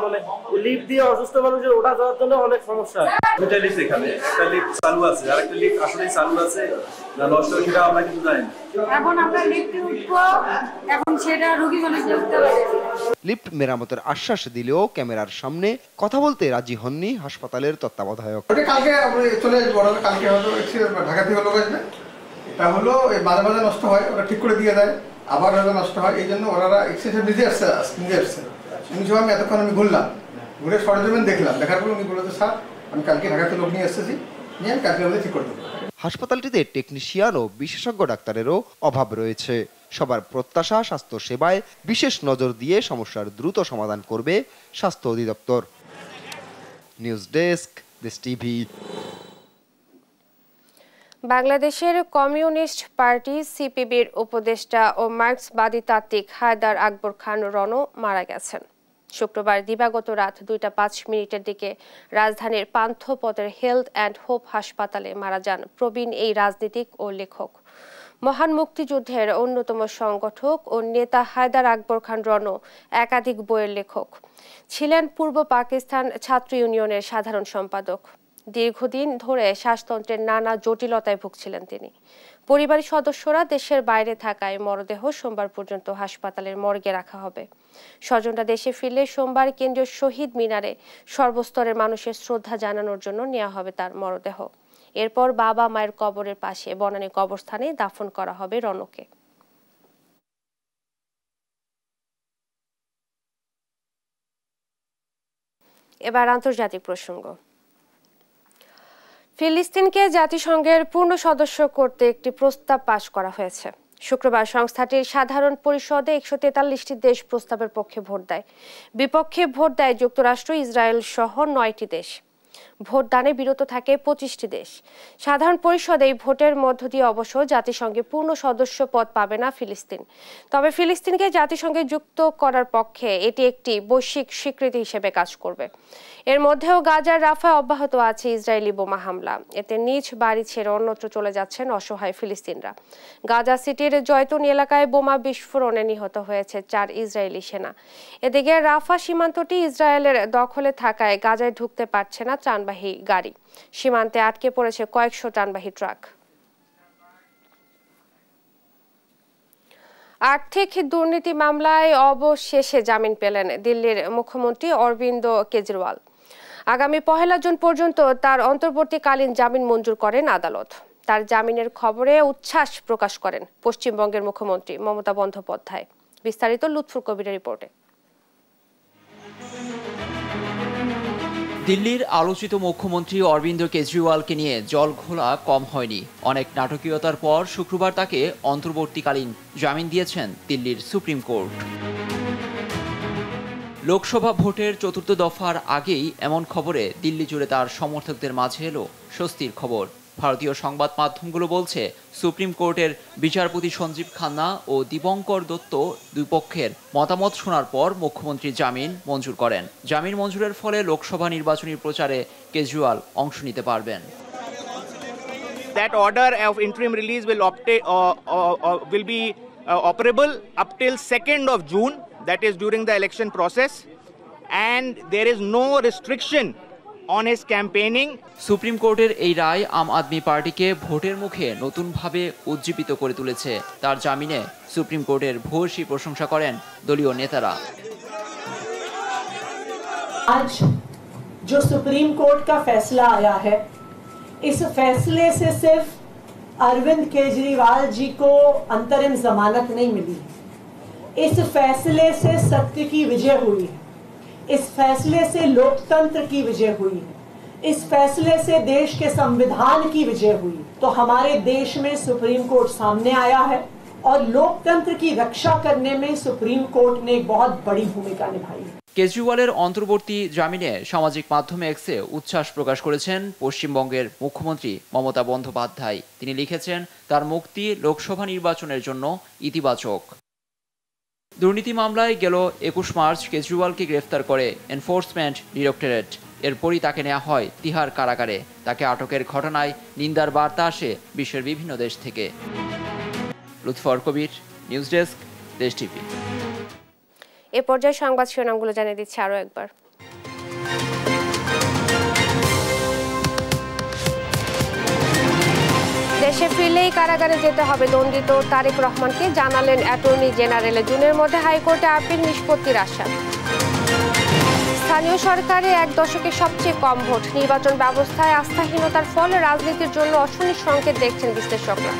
লিফট দিয়ে অসুস্থ মানুষের ওঠা যাওয়ার জন্য অনেক সমস্যা হয়। দুইটা লিফট এখানে, একটা লিফট চালু আছে আর একটা লিফট আসলে চালু আছে না নষ্ট সেটা আমরা কিন্তু জানি না। এখন আমরা লিফটে উঠবো, এখন সেটা রোগী মানুষকে উঠতে পারে। লিফট মেরামতের আশ্বাস দিলেও ক্যামেরার সামনে কথা বলতে রাজি হননি হাসপাতালের তত্ত্বাবধায়ক। কালকে চলে আসবো, কালকে হয়তো ঢাকা থেকে লোক আসবে। এটা হলো মাঝে মাঝে নষ্ট হয়, ওরা ঠিক করে দিয়ে দেয়, আবার হয়তো নষ্ট হয়। এই জন্য ওরা এক্সেসিভ নিজে আসছে। উনি সব আমি এতক্ষণ ঘুরলাম, ঘুরে সরজমিন দেখলাম, দেখার পর উনি বললো স্যার আমি কালকে ঢাকাতে লোক নিয়ে এসেছি, নিয়ে আমি কালকে ঠিক করে দেবো। হাসপাতালটিতে টেকনিশিয়ান ও বিশেষজ্ঞ ডাক্তারেরও অভাব রয়েছে। সবার প্রত্যাশা স্বাস্থ্য সেবায় বিশেষ নজর দিয়ে সমস্যার দ্রুত সমাধান করবে স্বাস্থ্য অধিদপ্তর। নিউজ ডেস্ক, দেশ টিভি। বাংলাদেশের কমিউনিস্ট পার্টি সিপিবির উপদেষ্টা ও মার্ক্সবাদী তাত্ত্বিক হায়দার আকবর খান রণ মারা গেছেন। শুক্রবার দিবাগত রাত 2:05 দিকে রাজধানীর পান্থপথের হেলথ অ্যান্ড হোপ হাসপাতালে মারা যান প্রবীণ এই রাজনীতিক ও লেখক। মহান মুক্তিযুদ্ধের অন্যতম সংগঠক ও নেতা হায়দার আকবর খান রণ একাধিক বইয়ের লেখক ছিলেন। পূর্ব পাকিস্তান ছাত্র ইউনিয়নের সাধারণ সম্পাদক। দীর্ঘদিন ধরে শ্বাসতন্ত্রের নানা জটিলতায় ভুগছিলেন তিনি। পরিবারের সদস্যরা দেশের বাইরে থাকায় মরদেহ সোমবার পর্যন্ত হাসপাতালের মর্গে রাখা হবে। স্বজনরা দেশে ফিরলে সোমবার কেন্দ্রীয় শহীদ মিনারে সর্বস্তরের মানুষের শ্রদ্ধা জানানোর জন্য নেওয়া হবে তার মরদেহ। এরপর বাবা মায়ের কবরের পাশে বনানী কবরস্থানে দাফন করা হবে রণকে। এবার আন্তর্জাতিক প্রসঙ্গ। ফিলিস্তিনকে জাতিসংঘের পূর্ণ সদস্য করতে একটি প্রস্তাব পাশ করা হয়েছে। শুক্রবার সংস্থাটির সাধারণ পরিষদে 143টি দেশ প্রস্তাবের পক্ষে ভোট দেয়। বিপক্ষে ভোট দেয় যুক্তরাষ্ট্র, ইসরায়েল সহ 9টি দেশ। ভোটদানে বিরত থাকে 25টি দেশ। সাধারণ পরিষদে এই ভোটের মধ্য দিয়ে অবশ্য জাতিসংঘে পূর্ণ সদস্য পদ পাবে না ফিলিস্তিন। তবে ফিলিস্তিনকে জাতিসংঘে যুক্ত করার পক্ষে এটি একটি বৈশ্বিক স্বীকৃতি হিসেবে কাজ করবে। এর মধ্যেও গাজার রাফায় অব্যাহত আছে ইসরায়েলি বোমা হামলা। এতে নিজ বাড়ি ছেড়ে অন্যত্র চলে যাচ্ছেন অসহায় ফিলিস্তিনরা। গাজা সিটির জয়তুন এলাকায় বোমা বিস্ফোরণে নিহত হয়েছে 4 ইসরায়েলি সেনা। এদিকে রাফা সীমান্তটি ইসরায়েলের দখলে থাকায় গাজায় ঢুকতে পারছে না ত্রাণবাহী গাড়ি। সীমান্তে আটকে পড়েছে কয়েকশো ত্রাণবাহী ট্রাক। আর্থিক দুর্নীতি মামলায় অবশেষে জামিন পেলেন দিল্লির মুখ্যমন্ত্রী অরবিন্দ কেজরিওয়াল। আগামী 1 জুন পর্যন্ত তার অন্তর্বর্তীকালীন জামিন মঞ্জুর করেন আদালত। তার জামিনের খবরে উচ্ছ্বাস প্রকাশ করেন পশ্চিমবঙ্গের মুখ্যমন্ত্রী মমতা বন্দ্যোপাধ্যায়। বিস্তারিত লুৎফুর কবিরের রিপোর্টে। দিল্লির আলোচিত মুখ্যমন্ত্রী অরবিন্দ কেজরিওয়ালকে নিয়ে জল ঘোলা কম হয়নি। অনেক নাটকীয়তার পর শুক্রবার তাকে অন্তর্বর্তীকালীন জামিন দিয়েছেন দিল্লির সুপ্রিম কোর্ট। লোকসভা ভোটের 4র্থ দফার আগেই এমন খবরে দিল্লি জুড়ে তার সমর্থকদের মাঝে এলো স্বস্তির খবর। ভারতীয় সংবাদ মাধ্যমগুলো বলছে, সুপ্রিম কোর্টের বিচারপতি সঞ্জীব খান্না ও দীপঙ্কর দত্ত দুই পক্ষের মতামত শোনার পর মুখ্যমন্ত্রী জামিন মঞ্জুর করেন। জামিন মঞ্জুরের ফলে লোকসভা নির্বাচনী প্রচারে কেজরিওয়াল অংশ নিতে পারবেন। That order of interim release will be operable up till 2nd of June, that is during the election process, and there is no restriction on his campaigning. Supreme কোর্টের এই রায় আম আদমি পার্টিকে ভোটের মুখে নতুনভাবে উজ্জীবিত করে তুলেছে। তার জামিনে সুপ্রিম কোর্টের ভূয়সী প্রশংসা করেন দলীয় নেতারা। आज जो सुप्रीम कोर्ट का फैसला आया है, इस फैसले से सिर्फ अरविंद केजरीवाल जी को अंतरिम जमानत नहीं मिली, इस फैसले से सत्य की विजय हुई है, इस फैसले से लोकतंत्र की विजय हुई है, इस फैसले से देश के संविधान की विजय हुई। तो हमारे देश में सुप्रीम कोर्ट सामने आया है और लोकतंत्र की रक्षा करने में सुप्रीम कोर्ट ने एक बहुत बड़ी भूमिका निभाई है। কেজরিওয়ালের অন্তর্বর্তী জামিনে সামাজিক মাধ্যমে এক্সে উচ্ছ্বাস প্রকাশ করেছেন পশ্চিমবঙ্গের মুখ্যমন্ত্রী মমতা বন্দ্যোপাধ্যায়। তিনি লিখেছেন, তার মুক্তি লোকসভা নির্বাচনের জন্য ইতিবাচক। দুর্নীতি মামলায় গেল 21 মার্চ কেজরিওয়ালকে গ্রেফতার করে এনফোর্সমেন্ট ডিরেক্টরেট। এরপরই তাকে নেওয়া হয় তিহার কারাগারে। তাকে আটকের ঘটনায় নিন্দার বার্তা আসে বিশ্বের বিভিন্ন দেশ থেকে। লুৎফর কবির, নিউজ ডেস্ক, দেশ টিভি। এ পর্যায়ে সংবাদ শিরোনামগুলো জানিয়ে দিচ্ছি আরো একবার। দেশে ফিরলেই কারাগারে যেতে হবে দণ্ডিত তারেক রহমানকে জানালেন অ্যাটর্নি জেনারেল। জুনের মধ্যে হাইকোর্টে আপিল নিষ্পত্তির আশা। স্থানীয় সরকারে 1 দশকে সবচেয়ে কম ভোট, নির্বাচন ব্যবস্থায় আস্থাহীনতার ফল রাজনীতির জন্য অশনি সংকেত দেখছেন বিশ্লেষকরা।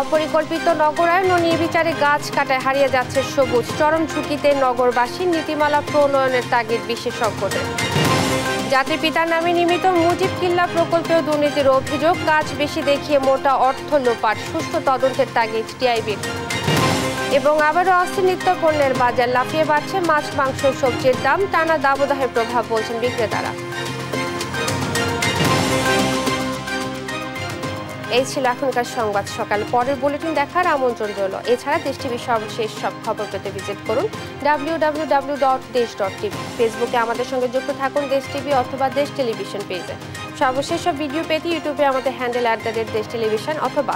অপরিকল্পিত নগরায়ন ও নির্বিচারে গাছ কাটায় হারিয়ে যাচ্ছে সবুজ, চরম ঝুঁকিতে নগরবাসী, নীতিমালা প্রণয়নের তাগিদ বিশেষজ্ঞদের। জাতির পিতার নামে নির্মিত মুজিব কিল্লা প্রকল্পেও দুর্নীতির অভিযোগ, কাজ বেশি দেখিয়ে মোটা অর্থ লোপাট, সুষ্ঠু তদন্তের তাগিদ টিআইবির। এবং আবারও অস্থির নিত্য পণ্যের বাজার, লাফিয়ে বাড়ছে মাছ, মাংস, সবজির দাম, টানা দাবদাহের প্রভাব বলছেন বিক্রেতারা। এই ছিল এখনকার সংবাদ সকাল। পরের বুলেটিন দেখার আমন্ত্রণ রইল। এছাড়া দেশ টিভির সর্বশেষ সব খবর পেতে ভিজিট করুন www.desh.tv। ফেসবুকে আমাদের সঙ্গে যুক্ত থাকুন দেশ টিভি অথবা দেশ টেলিভিশন পেজে। সর্বশেষ সব ভিডিও পেতে ইউটিউবে আমাদের হ্যান্ডেল @দেশ টেলিভিশন অথবা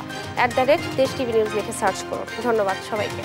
@দেশ টিভি নিউজ লিখে সার্চ করুন। ধন্যবাদ সবাইকে।